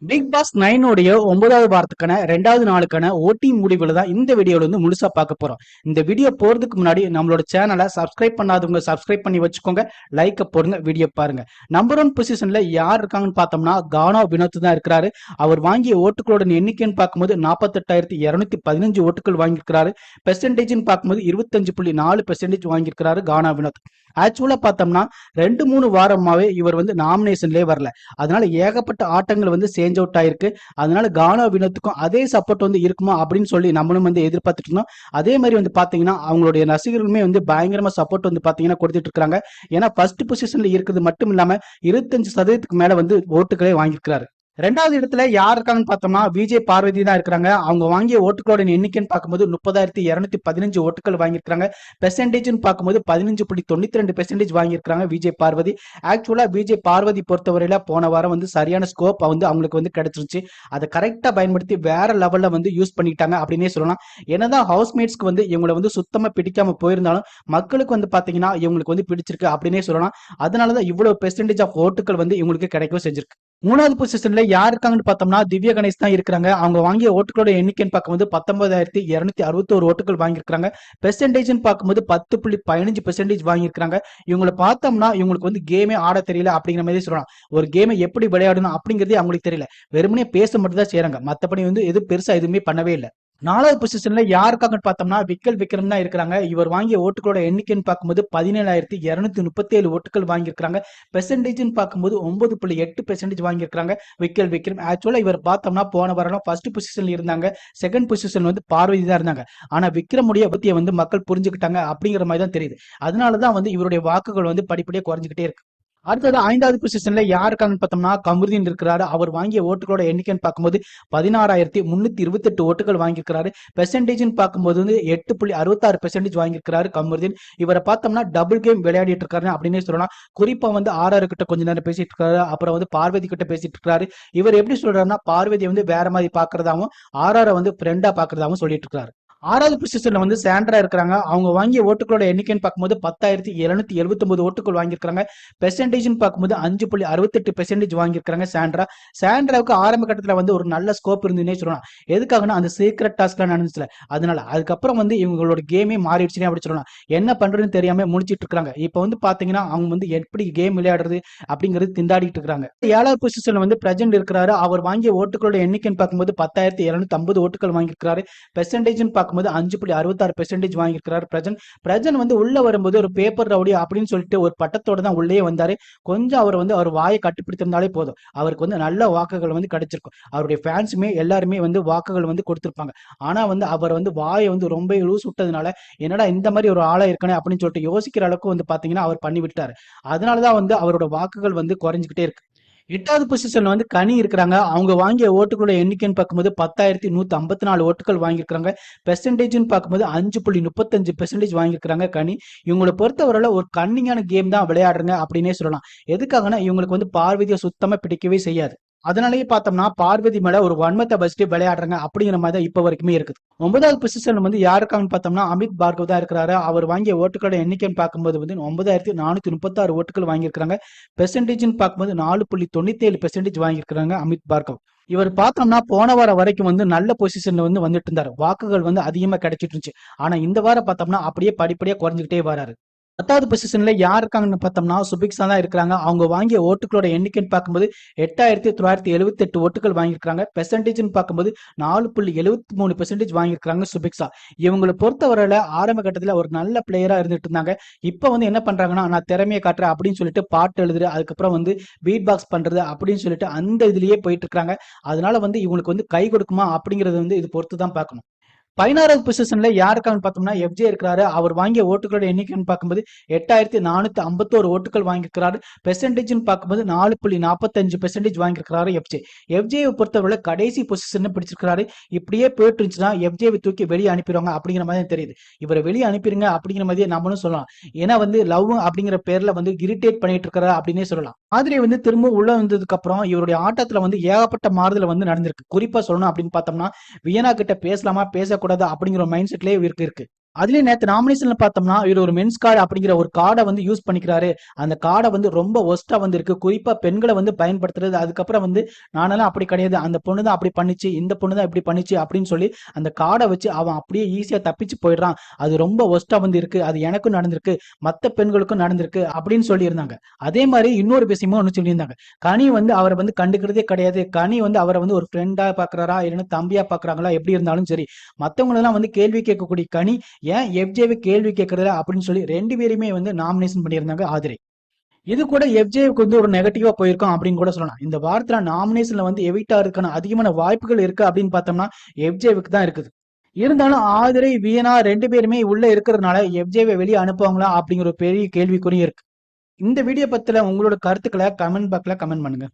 Big pass 9 உடைய 9வது வாரத்துக்கான 2வது நாளுக்கான ஓட்டிங் முடிவுல தான் இந்த வீடியோல வந்து முழுசா பார்க்க போறோம். இந்த வீடியோ போறதுக்கு முன்னாடி நம்மளோட சேனலை சப்ஸ்கிரைப் பண்ணாதவங்க சப்ஸ்கிரைப் பண்ணி வச்சுக்கோங்க. லைக்க போடுங்க, வீடியோ பாருங்க. நம்பர் 1 பொசிஷன்ல யார் இருக்காங்கன்னு பார்த்தோம்னா கானா வினோத் தான் இருக்கிறாரு. அவர் வாங்கிய ஓட்டுகளோட எண்ணிக்கைன்னு பார்க்கும்போது 48,215 ஓட்டுகள் வாங்கியிருக்கிறாரு. பெர்சன்டேஜ்னு பார்க்கும்போது 25.4% வாங்கியிருக்கிறாரு கானா வினோத். ஆக்சுவலா பார்த்தோம்னா 2-3 வாரமாவே இவர் வந்து நாமினேஷன்லயே வரல. அதனால ஏகப்பட்ட ஆட்டங்கள் வந்து சேஞ்ச் அவுட் ஆயிருக்கு. அதனால கானா வினோத்துக்கும் அதே சப்போர்ட் வந்து இருக்குமா அப்படின்னு சொல்லி நம்மளும் வந்து எதிர்பார்த்துட்டு இருந்தோம். அதே மாதிரி வந்து பாத்தீங்கன்னா அவங்களுடைய ரசிகர்களுமே வந்து பயங்கரமா சப்போர்ட் வந்து பாத்தீங்கன்னா கொடுத்துட்டு இருக்காங்க. ஏன்னா ஃபர்ஸ்ட் பொசிஷன்ல இருக்கிறது மட்டும் இல்லாம 25% மேல வந்து ஓட்டுகளே வாங்கியிருக்கிறாரு. 2வது இடத்துல யார் இருக்காங்கன்னு பார்த்தோம்னா விஜய் பார்வதி தான் இருக்கிறாங்க. அவங்க வாங்கிய ஓட்டுகளோட எண்ணிக்கைன்னு பார்க்கும்போது 30,215 ஓட்டுகள் வாங்கியிருக்காங்க. பெர்சன்டேஜ்னு பார்க்கும்போது 15.92% வாங்கியிருக்காங்க விஜய் பார்வதி. ஆக்சுவலா விஜய் பார்வதி பொறுத்தவரையில போன வாரம் வந்து சரியான ஸ்கோப் வந்து அவங்களுக்கு வந்து கிடைச்சிருச்சு. அதை கரெக்டா பயன்படுத்தி வேற லெவல்ல வந்து யூஸ் பண்ணிட்டாங்க அப்படின்னே சொல்லலாம். என்னதான் ஹவுஸ்மேட்ஸ்க்கு வந்து இவங்களை வந்து சுத்தமா பிடிக்காம போயிருந்தாலும் மக்களுக்கு வந்து பாத்தீங்கன்னா இவங்களுக்கு வந்து பிடிச்சிருக்கு அப்படின்னே சொல்லலாம். அதனாலதான் இவ்வளவு பெர்சன்டேஜ் ஆஃப் ஓட்டுகள் வந்து இவங்களுக்கு கிடைக்கவும் செஞ்சிருக்கு. 3வது பொசிஷன்ல யார் இருக்காங்கன்னு பார்த்தோம்னா திவ்யா கணேஷ் தான் இருக்கிறாங்க. அவங்க வாங்கிய ஓட்டுகளோட எண்ணிக்கைன்னு பார்க்கும்போது 19,261 ஓட்டுகள் வாங்கியிருக்காங்க. பெர்சன்டேஜ்னு பார்க்கும்போது 10.15% வாங்கியிருக்காங்க. இவங்களை பார்த்தோம்னா இவங்களுக்கு வந்து கேமே ஆட தெரியல அப்படிங்கிற மாதிரி சொல்லலாம். ஒரு கேமை எப்படி விளையாடணும் அப்படிங்கிறதே அவங்களுக்கு தெரியல. வெறுமனே பேச மட்டும் தான் செய்யறாங்க. மற்றபடி வந்து எது பெருசா எதுவுமே பண்ணவே இல்லை. 4வது பொசிஷன்ல யாருக்காகன்னு பார்த்தோம்னா விக்ரம் தான் இருக்கிறாங்க. இவர் வாங்கிய ஓட்டுகளோட எண்ணிக்கைன்னு பார்க்கும்போது 17,237 ஓட்டுகள் வாங்கியிருக்காங்க. பெர்சன்டேஜ்னு பார்க்கும்போது 9.8% வாங்கியிருக்காங்க விக்ரம். ஆக்சுவலா இவர் பார்த்தோம்னா போன வாரம் ஃபர்ஸ்ட் பொசிஷன்ல இருந்தாங்க. செகண்ட் பொசிஷன் வந்து பார்வதி தான் இருந்தாங்க. ஆனா விக்ரமுடைய பத்தியை வந்து மக்கள் புரிஞ்சுக்கிட்டாங்க அப்படிங்கிற மாதிரி தான் தெரியுது. அதனாலதான் வந்து இவருடைய வாக்குகள் வந்து படிப்படியாக குறைஞ்சிக்கிட்டே இருக்கு. அடுத்தது 5வது பொசிஷன்ல யார் இருக்காங்கன்னு பார்த்தோம்னா கமருதீன் இருக்கிறாரு. அவர் வாங்கிய ஓட்டுகளோட எண்ணிக்கைன்னு பார்க்கும்போது 16,328 ஓட்டுகள் வாங்கியிருக்கிறாரு. பெர்சன்டேஜ்னு பார்க்கும்போது வந்து 8.66% வாங்கியிருக்கிறாரு கமருதீன். இவரை பார்த்தோம்னா டபுள் கேம் விளையாடிட்டு இருக்காரு அப்படின்னே சொல்லலாம். குறிப்பா வந்து ஆர்ஆர் கிட்ட கொஞ்ச நேரம் பேசிட்டு இருக்காரு. அப்புறம் வந்து பார்வதி கிட்ட பேசிட்டு இருக்காரு. இவர் எப்படி சொல்றாருன்னா பார்வதியை வந்து வேற மாதிரி பாக்குறதாவும் ஆர்ஆரை வந்து ஃப்ரெண்டா பாக்குறதாவும் சொல்லிட்டு இருக்காரு. 6வது பொசிஷன்ல வந்து சாண்ட்ரா இருக்கிறாங்க. அவங்க வாங்கிய ஓட்டுகளோட எண்ணிக்கைன்னு பார்க்கும்போது 10,779 ஓட்டுகள் வாங்கியிருக்காங்க. பெர்சன்டேஜ்னு பார்க்கும்போது 5.68% வாங்கியிருக்காங்க சாண்ட்ரா. சாண்ட்ராவுக்கு ஆரம்ப கட்டத்தில் வந்து ஒரு நல்ல ஸ்கோப் இருந்துன்னே சொல்லலாம். எதுக்காகனா அந்த சீக்ரெட் டாஸ்க்லாம் நடந்துச்சுல, அதனால அதுக்கப்புறம் வந்து இவங்களோட கேமே மாறிடுச்சுனே அப்படி சொல்லலாம். என்ன பண்றதுன்னு தெரியாம முடிச்சிட்டு இருக்காங்க. இப்போ வந்து பாத்தீங்கன்னா அவங்க வந்து எப்படி கேம் விளையாடுறது அப்படிங்கிறது திண்டாடிட்டு இருக்காங்க. 7வது பொசிஷன்ல வந்து பிரஜன் இருக்கிறாரு. அவர் வாங்கிய ஓட்டுகளோட எண்ணிக்கைன்னு பார்க்கும்போது 10,250 ஓட்டுகள் வாங்கியிருக்காரு. பெர்சன்டேஜ்னு பார்க்கும்போது 5.66% வாங்கியிருக்கிறார் பிரஜன் வந்து உள்ள வரும்போது ஒரு பேப்பர் ரவுடி அப்படின்னு சொல்லிட்டு ஒரு பட்டத்தோட தான் உள்ளே வந்தாரு. கொஞ்சம் அவர் வந்து அவர் வாயை கட்டுப்பிடித்திருந்தாலே போதும், அவருக்கு வந்து நல்ல வாக்குகள் வந்து கிடைச்சிருக்கும். அவருடைய ஃபேன்ஸுமே எல்லாருமே வந்து வாக்குகள் வந்து கொடுத்திருப்பாங்க. ஆனா வந்து அவர் வந்து வாயை வந்து ரொம்ப லூஸ் விட்டதுனால என்னடா இந்த மாதிரி ஒரு ஆளா இருக்கனே அப்படின்னு சொல்லிட்டு யோசிக்கிற அளவுக்கு வந்து பாத்தீங்கன்னா அவர் பண்ணி விட்டாரு. அதனாலதான் வந்து அவரோட வாக்குகள் வந்து குறைஞ்சுக்கிட்டே இருக்கு. 8வது பொசிஷன்ல வந்து கனி இருக்கிறாங்க. அவங்க வாங்கிய ஓட்டுகளோட எண்ணிக்கைன்னு பார்க்கும்போது 10,154 ஓட்டுகள் வாங்கியிருக்காங்க. பெர்சன்டேஜ்னு பார்க்கும்போது 5.35% வாங்கியிருக்காங்க கனி. இவங்களை பொறுத்தவரையில ஒரு கன்னிங்கான கேம் தான் விளையாடுறாங்க அப்படின்னே சொல்லலாம். எதுக்காகனா இவங்களுக்கு வந்து பார்வதியை சுத்தமா பிடிக்கவே செய்யாது. அதனாலேயே பார்த்தோம்னா பார்வதி மேல ஒரு வன்மத்தை வச்சுட்டு விளையாடுறாங்க அப்படிங்கிற மாதிரி தான் இப்ப வரைக்குமே இருக்குது. 9வது பொசிஷன் வந்து யாருக்கான்னு பார்த்தோம்னா அமித் பார்கவ் தான் இருக்கிறாரு. அவர் வாங்கிய ஓட்டுகளோட எண்ணிக்கைன்னு பார்க்கும்போது வந்து 9,436 ஓட்டுகள் வாங்கியிருக்காங்க. பெர்சன்டேஜ்னு பார்க்கும்போது 4.97% வாங்கியிருக்காங்க அமித் பார்கவ். இவர் பார்த்தோம்னா போன வாரம் வரைக்கும் வந்து நல்ல பொசிஷன்ல வந்து வந்துட்டு இருந்தாரு. வாக்குகள் வந்து அதிகமா கிடைச்சிட்டு இருந்துச்சு. ஆனா இந்த வாரம் பார்த்தோம்னா அப்படியே படிப்படியா குறைஞ்சிக்கிட்டே வராரு. 10வது பொசிஷன்ல யார் இருக்காங்கன்னு பார்த்தோம்னா சுபிக்ஸா தான் இருக்கிறாங்க. அவங்க வாங்கிய ஓட்டுகளோட எண்ணிக்கைன்னு பார்க்கும்போது 8,978 ஓட்டுகள் வாங்கியிருக்காங்க. பெர்சன்டேஜ்னு பார்க்கும்போது 4.73% வாங்கியிருக்காங்க சுபிக்ஸா. இவங்களை பொறுத்தவரையில ஆரம்ப கட்டத்தில் ஒரு நல்ல பிளேயரா இருந்துட்டு இருந்தாங்க. இப்ப வந்து என்ன பண்றாங்கன்னா நான் திறமையை காட்டுறேன் அப்படின்னு சொல்லிட்டு பாட்டு எழுதுறது, அதுக்கப்புறம் வந்து பீட் பாக்ஸ் பண்றது அப்படின்னு சொல்லிட்டு அந்த இதுலயே போயிட்டு இருக்காங்க. அதனால வந்து இவங்களுக்கு வந்து கை கொடுக்குமா அப்படிங்கறது வந்து இது பொறுத்து தான் பார்க்கணும். 16வது பொசிஷன்ல யாருக்கான்னு பார்த்தோம்னா எஃப்ஜே இருக்கிறாரு. அவர் வாங்கிய ஓட்டுகளோட எண்ணிக்கைன்னு பார்க்கும்போது 8,451 ஓட்டுகள் வாங்கியிருக்கிறாரு. பெர்சன்டேஜ்னு பார்க்கும்போது 4.45% வாங்கியிருக்கிறாரு எஃப்ஜே. எஃப்ஜேவை பொறுத்தவரை கடைசி பொசிஷன் பிடிச்சிருக்கிறாரு. இப்படியே போயிட்டு இருந்துச்சுன்னா எஃப்ஜேவை தூக்கி வெளியே அனுப்பிடுவாங்க அப்படிங்கிற மாதிரி தெரியுது. இவரை வெளியே அனுப்பிடுங்க அப்படிங்கிற மாதிரியே நம்மளும் சொல்லலாம். ஏன்னா வந்து லவ் அப்படிங்கிற பேர்ல வந்து இரிட்டேட் பண்ணிட்டு இருக்கிறா அப்படின்னே சொல்லலாம். மாதிரி வந்து திரும்ப உள்ள வந்ததுக்கு அப்புறம் இவருடைய ஆட்டத்துல வந்து ஏகப்பட்ட மாறுதல் வந்து நடந்திருக்கு. குறிப்பா சொல்லணும் அப்படின்னு பார்த்தோம்னா வியனா கிட்ட பேசலாமா பேசக்கூடாது அப்படிங்கிற மைண்ட் செட்லயே இருக்கு. அதுலயும் நேத்து நாமினேஷன்ல பார்த்தோம்னா இவர் ஒரு மென்ஸ் கார்டு அப்படிங்கிற ஒரு கார்டை வந்து யூஸ் பண்ணிக்கிறாரு. அந்த கார்டை வந்து ரொம்ப ஒஸ்டா வந்து இருக்கு. குறிப்பா பெண்களை வந்து பயன்படுத்துறது. அதுக்கப்புறம் வந்து நானெல்லாம் அப்படி கிடையாது, அந்த பொண்ணு தான் அப்படி பண்ணிச்சு, இந்த பொண்ணு தான் இப்படி பண்ணிச்சு அப்படின்னு சொல்லி அந்த கார்டை வச்சு அவன் அப்படியே ஈஸியா தப்பிச்சு போயிடுறான். அது ரொம்ப ஒஸ்டா வந்து இருக்கு. அது எனக்கும் நடந்திருக்கு, மத்த பெண்களுக்கும் நடந்திருக்கு அப்படின்னு சொல்லியிருந்தாங்க. அதே மாதிரி இன்னொரு விஷயமும் ஒன்று சொல்லியிருந்தாங்க. கனி வந்து அவரை வந்து கண்டுக்கிறதே கிடையாது. கனி வந்து அவரை வந்து ஒரு ஃப்ரெண்டா பாக்குறாரா இல்லைன்னா தம்பியா பாக்குறாங்களா, எப்படி இருந்தாலும் சரி மத்தவங்களெல்லாம் வந்து கேள்வி கேட்கக்கூடிய கனி ஏன் எஃப்ஜேவை கேள்வி கேட்கறதுல அப்படின்னு சொல்லி 2 பேருமே வந்து நாமினேஷன் பண்ணியிருந்தாங்க ஆதிரை. இது கூட எஃப்ஜேவுக்கு வந்து ஒரு நெகட்டிவா போயிருக்கும் அப்படின்னு கூட சொல்லலாம். இந்த வாரத்துல நாமினேஷன்ல வந்து எவிக்ட் ஆகிறதுக்கான அதிகமான வாய்ப்புகள் இருக்கு அப்படின்னு பார்த்தோம்னா எஃப்ஜேவுக்கு தான் இருக்குது. இருந்தாலும் ஆதிரை வீணா 2 பேருமே உள்ள இருக்கிறதுனால எஃப்ஜேவை வெளியே அனுப்புவாங்களா அப்படிங்கிற ஒரு பெரிய கேள்விக்குறியும் இருக்கு. இந்த வீடியோ பத்தில உங்களோட கருத்துக்களை கமெண்ட் பாக்ஸ்ல கமெண்ட் பண்ணுங்க.